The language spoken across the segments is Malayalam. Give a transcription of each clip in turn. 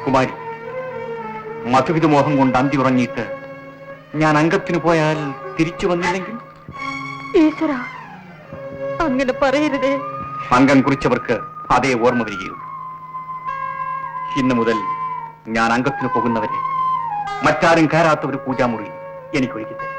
കുമാരി, മധുവിധ മോഹം കൊണ്ട് അന്തി ഉറങ്ങിയിട്ട് ഞാൻ അംഗത്തിന് പോയാൽ തിരിച്ചു വന്നില്ലെങ്കിൽ? ഈശ്വര, അങ്ങനെ പറയരുതേ. അംഗം കുറിച്ചവർക്ക് അതേ ഓർമ്മ വരികയുള്ളൂ. ഇന്നു മുതൽ ഞാൻ അംഗത്തിന് പോകുന്നവരെ മറ്റാരും കയറാത്ത ഒരു പൂജാമുറി എനിക്കൊരുക്കി തരും.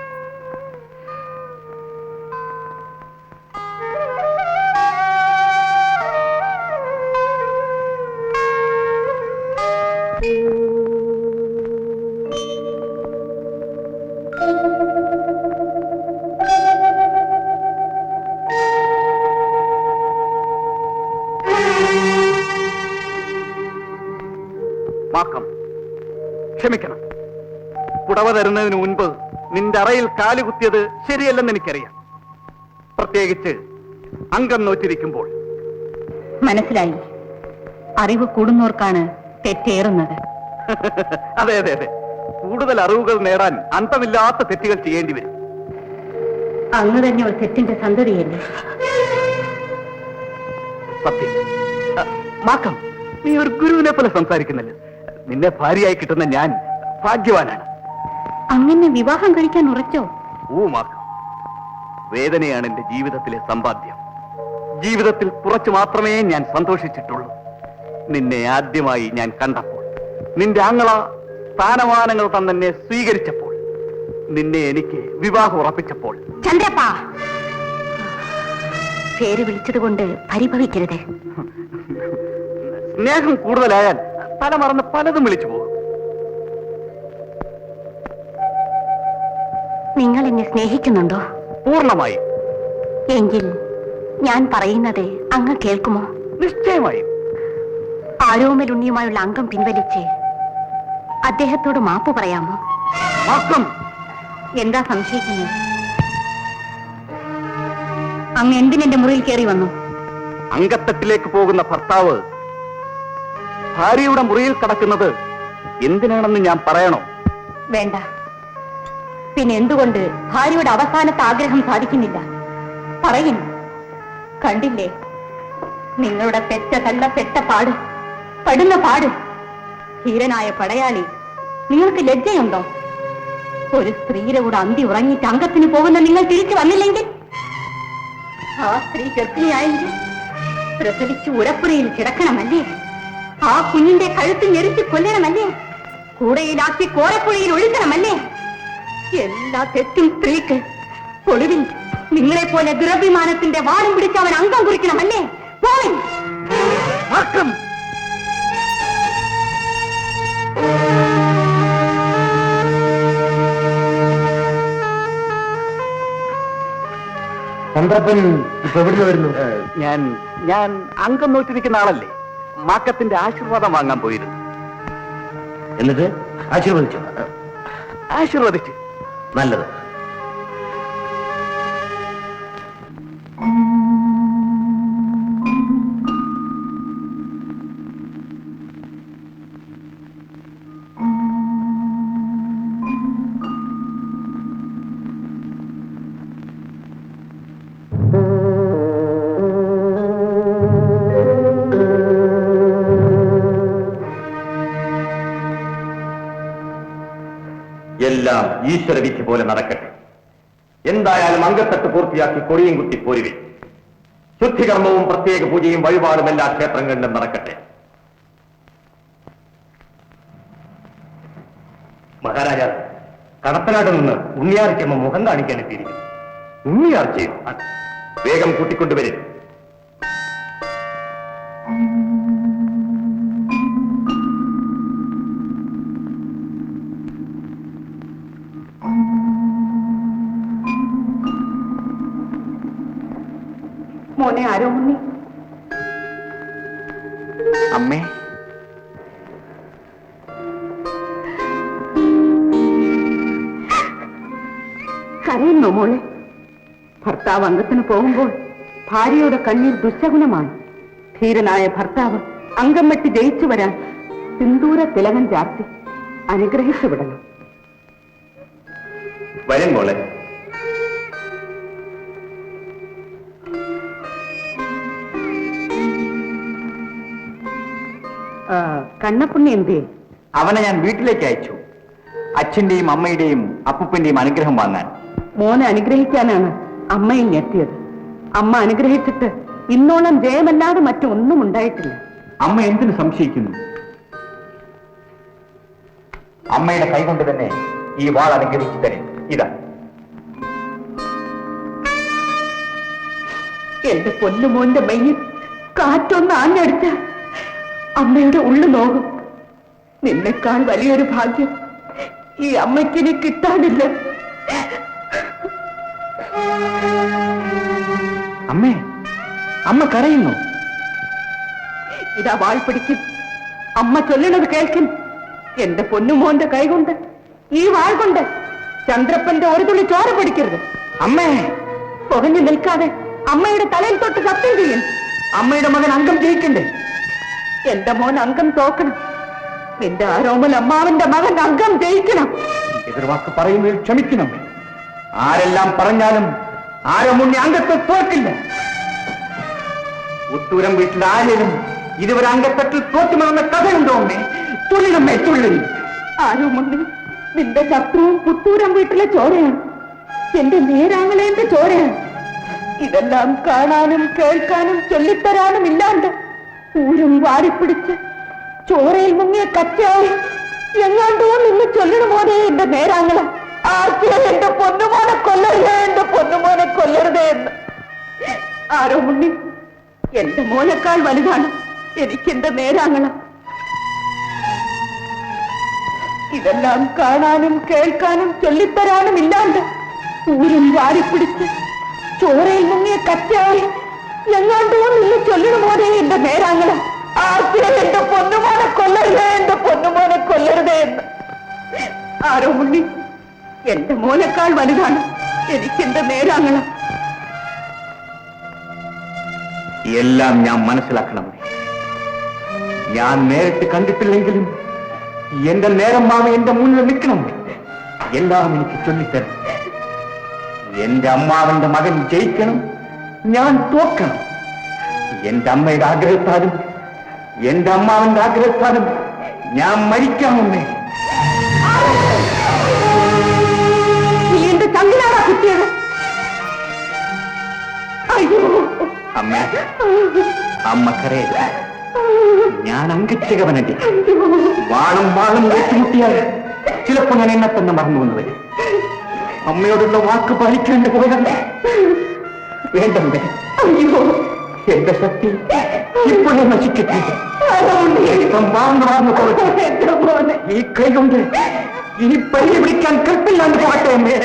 ക്ഷമിക്കണം, പുടവ തരുന്നതിന് മുൻപ് നിന്റെ അറയിൽ കാലുകുത്തിയത് ശരിയല്ലെന്ന് എനിക്കറിയാം. പ്രത്യേകിച്ച് അംഗം നോറ്റിരിക്കുമ്പോൾ. മനസ്സിലായി, അറിവ് കൂടുന്നവർക്കാണ് തെറ്റേറുന്നത്. അതെ അതെ അതെ, കൂടുതൽ അറിവുകൾ നേടാൻ അന്തമില്ലാത്ത തെറ്റുകൾ ചെയ്യേണ്ടി വരും. അങ്ങ് തന്നെ ഒരു തെറ്റിന്റെ സന്തതിയല്ലേ? സത്യം. മാക്കം, നീ ഒരു ഗുരുവിനെ പോലെ സംസാരിക്കുന്നില്ല. നിന്നെ ഭാര്യയായി കിട്ടുന്ന ഞാൻ ഭാഗ്യവാനാണ്. അങ്ങനെ വിവാഹം കഴിക്കാൻ ഉറച്ചോ? മാക്കം, വേദനയാണ് എന്റെ ജീവിതത്തിലെ സമ്പാദ്യം. ജീവിതത്തിൽ കുറച്ചു മാത്രമേ ഞാൻ സന്തോഷിച്ചിട്ടുള്ളൂ. നിന്നെ ആദ്യമായി ഞാൻ കണ്ടപ്പോൾ, നിന്റെ ആങ്ങള സ്ഥാനമാനങ്ങൾ തന്നെ സ്വീകരിച്ചപ്പോൾ, നിന്നെ എനിക്ക് വിവാഹം ഉറപ്പിച്ചപ്പോൾ. ചന്ദ്രപ്പ, പേര് വിളിച്ചതുകൊണ്ട് പരിഭവിക്കരുത്. സ്നേഹം കൂടുതലായാൽ തലമറന്ന് പലതും വിളിച്ചു പോകും. നിങ്ങൾ എന്നെ സ്നേഹിക്കുന്നുണ്ടോ? പൂർണ്ണമായി. എങ്കിൽ ഞാൻ പറയുന്നത് അങ്ങ് കേൾക്കുമോ? നിശ്ചയമായും. ആരോമലുണ്ണിയുമായുള്ള അംഗം പിൻവലിച്ച് അദ്ദേഹത്തോട് മാപ്പ് പറയാമോ? എന്താ സംശയിക്കുന്നത്? അങ്ങ് എന്തിനെന്റെ മുറിയിൽ കയറി വന്നു? അംഗത്തട്ടിലേക്ക് പോകുന്ന ഭർത്താവ് ഭാര്യയുടെ മുറിയിൽ കടക്കുന്നത് എന്തിനാണെന്ന് ഞാൻ പറയണോ? വേണ്ട. പിന്നെ എന്തുകൊണ്ട് ഭാര്യയുടെ അവസാനത്തെ ആഗ്രഹം സാധിക്കുന്നില്ല? പറയുന്നു. കണ്ടില്ലേ നിങ്ങളുടെ പെറ്റ തള്ള പെട്ട പാട്, പടുന്ന പാട്. ധീരനായ പടയാളി, നിങ്ങൾക്ക് ലജ്ജയുണ്ടോ? ഒരു സ്ത്രീയുടെ കൂടെ അന്തി ഉറങ്ങിയിട്ട് അംഗത്തിന് പോകുന്ന നിങ്ങൾ തിരിച്ചു വന്നില്ലെങ്കിൽ? ആ സ്ത്രീ ഗർഭിണിയായെങ്കിൽ പ്രസവിച്ച് ഉരപ്പുരയിൽ കിടക്കണമല്ലേ? ആ കുഞ്ഞിന്റെ കഴുത്ത് ഞെരിച്ച് കൊല്ലണമല്ലേ? കൂടയിലാക്കി കോരപ്പുഴയിൽ ഒഴുകണമല്ലേ? എല്ലാ തെറ്റും സ്ത്രീക്ക്. ഒടുവിൽ നിങ്ങളെ പോലെ ദുരഭിമാനത്തിന്റെ വാടും പിടിച്ച് അവൻ അംഗം കുറിക്കണമല്ലേ? പോയി ചന്ദ്രപ്പൻ ഇപ്പൊ എവിടുന്ന് വരുന്നു? ഞാൻ അംഗം നോറ്റിരിക്കുന്ന ആളല്ലേ. മാക്കത്തിന്റെ ആശീർവാദം വാങ്ങാൻ പോയിരുന്നു. എന്നിട്ട് ആശീർവദിച്ചു? ആശീർവദിച്ചു. നല്ലത്. എല്ലാം ഈശ്വരവിധി പോലെ നടക്കട്ടെ. എന്തായാലും അംഗത്തട്ട് പൂർത്തിയാക്കി കൊടിയും കുത്തി പോരുവേ. ശുദ്ധികർമ്മവും പ്രത്യേക പൂജയും വഴിപാടും എല്ലാ ക്ഷേത്രങ്ങളിലും നടക്കട്ടെ. മഹാരാജാവ്, കടത്തനാട് നിന്ന് ഉണ്ണിയാർച്ചമ്മ മുഖം കാണിക്കാൻ എത്തിയിരിക്കുന്നു. ഉണ്ണിയാർച്ചയോ? വേഗം കൂട്ടിക്കൊണ്ടുവരും. മോനെ ആരോ ഉണ്ണി. അമ്മേ, കരയുന്നോ മോളെ? ഭർത്താവ് അംഗത്തിന് പോകുമ്പോൾ ഭാര്യയുടെ കണ്ണീർ ദുശകുനമാണ്. ധീരനായ ഭർത്താവ് അംഗം വെട്ടി ജയിച്ചു വരാൻ സിന്ദൂര തിലകം ചാർത്തി അനുഗ്രഹിച്ചു വിടണം. വരും മോളെ. കണ്ണപ്പുണ്ണി എന്തേ? അവനെ ഞാൻ വീട്ടിലേക്ക് അയച്ചു. അച്ഛന്റെയും അമ്മയുടെയും അപ്പൂപ്പന്റെയും അനുഗ്രഹം വാങ്ങാൻ. മോനെ അനുഗ്രഹിക്കാനാണ് അമ്മയും എത്തിയത്. അമ്മ അനുഗ്രഹിച്ചിട്ട് ഇന്നോളം ജയമല്ലാതെ മറ്റൊന്നും ഉണ്ടായിട്ടില്ല. അമ്മ എന്തിനു സംശയിക്കുന്നു? അമ്മയുടെ കൈകൊണ്ട് തന്നെ ഈ വാൾ അനുഗ്രഹിച്ചു തരേ. ഇതാ. എന്റെ പൊന്നുമോന്റെ മയ്യിൽ കാറ്റൊന്ന് ആഞ്ഞടിച്ച അമ്മയുടെ ഉള്ളു നോകും. നിന്നെക്കാൾ വലിയൊരു ഭാഗ്യം ഈ അമ്മയ്ക്കിനി കിട്ടാനില്ല. അമ്മേ, അമ്മ കരയുന്നു. ഇതാ വാൾ പിടിക്കും. അമ്മ ചൊല്ലണത് കേൾക്കും. എന്റെ പൊന്നുമോന്റെ കൈകൊണ്ട്, ഈ വാൾ കൊണ്ട് ചന്ദ്രപ്പന്റെ ഒരു തുള്ളി ചോര പിടിക്കരുത്. അമ്മേ, പുകഞ്ഞു നിൽക്കാതെ അമ്മയുടെ തലയിൽ തൊട്ട് സത്യം ചെയ്യും. അമ്മയുടെ മകൻ അംഗം ജയിക്കണ്ടേ? എന്റെ മോൻ അംഗം തോക്കണം. നിന്റെ ആരോമൽ അമ്മാവന്റെ മകൻ അംഗം ജയിക്കണം. എതിർവാക്ക് പറയുന്നതിൽ ക്ഷമിക്കണം. ആരെല്ലാം പറഞ്ഞാലും ആരോമുണ്ണി അംഗത്തെ തോക്കില്ല. ഉത്തൂരം വീട്ടിൽ ആരെയും ഇതുവരെ അംഗത്തട്ടിൽ തോറ്റുമെന്ന കഥയുണ്ടോ അമ്മേ? തുള്ളിനമ്മേ, തുള്ളി. ആരോമുണ്ണി നിന്റെ ശത്രുവും പുത്തൂരം വീട്ടിലെ ചോരയാണ്. എന്റെ നേരാങ്ങളേന്റെ ചോരയാണ്. ഇതെല്ലാം കാണാനും കേൾക്കാനും ചൊല്ലിത്തരാനും ഇല്ലാണ്ട് ഊരും വാരിപ്പിടിച്ച് ചോരയിൽ മുങ്ങിയ കച്ചയായി എങ്ങാണ്ടോ നിന്ന് ചൊല്ലണമോനെ എന്റെ നേരാങ്ങളെ. ആർക്കേ എന്റെ പൊന്നുമോനെ കൊല്ലരുതേ, എന്റെ പൊന്നുമോനെ കൊല്ലരുതേ എന്ന്. ആരോമുണ്ണി എന്റെ മോനേക്കാൾ വലുതാണ് എനിക്കെന്റെ നേരാങ്ങളെ. ഇതെല്ലാം കാണാനും കേൾക്കാനും ചൊല്ലിത്തരാനും ഇല്ലാണ്ട് ഊരും വാരിപ്പിടിച്ച് ചോരയിൽ മുങ്ങിയ കച്ചയായി എങ്ങാണ്ടോ നിന്ന് ചൊല്ലണമോനെ എന്റെ നേരാങ്ങളെ. ആർക്കേ എന്റെ പൊന്നുമോനെ കൊല്ലരുതേ, എന്റെ പൊന്നുമോനെ കൊല്ലരുതേ എന്ന്. ആരോമുണ്ണി എന്റെ മോനേക്കാൾ വലുതാണ് എനിക്കെന്റെ നേരാങ്ങളെ. എല്ലാം ഞാൻ മനസ്സിലാക്കണം. ഞാൻ നേരിട്ട് കണ്ടിട്ടില്ലെങ്കിലും എന്റെ നേരം മാമ എന്റെ മുന്നിൽ നിൽക്കണം. എല്ലാം എനിക്ക് ചൊല്ലിത്തരണം. എന്റെ അമ്മാവന്റെ മകൻ ജയിക്കണം, ഞാൻ തോക്കണം. എന്റെ അമ്മയുടെ ആഗ്രഹത്താലും എന്റെ അമ്മാവന്റെ ആഗ്രഹത്താലും ഞാൻ മരിക്കാമെന്നേ. നീ എന്റെ ചങ്കിലാണാ കുട്ടിയത്. അയ്യോ അമ്മ, അമ്മ കരയില്ല. ഞാൻ അങ്കച്ചകവനല്ലേ. വാളും വാളും ഏറ്റുമുട്ടിയാൽ ചിലപ്പോ ഞാൻ എന്നെ തന്നെ മറന്നു വന്നവരെ. അമ്മയോടുള്ള വാക്ക് പാലിക്കേണ്ടി പോയതല്ലേ. വേണ്ടേ? അയ്യോ എന്റെ ശക്തി ഇപ്പോഴേ നശിക്കട്ടെ. ഈ കൈ കൊണ്ട് ഇനി പരി പിടിക്കാൻ കൽപ്പില്ലാണ്ട് പോകട്ടെ അമ്മേ.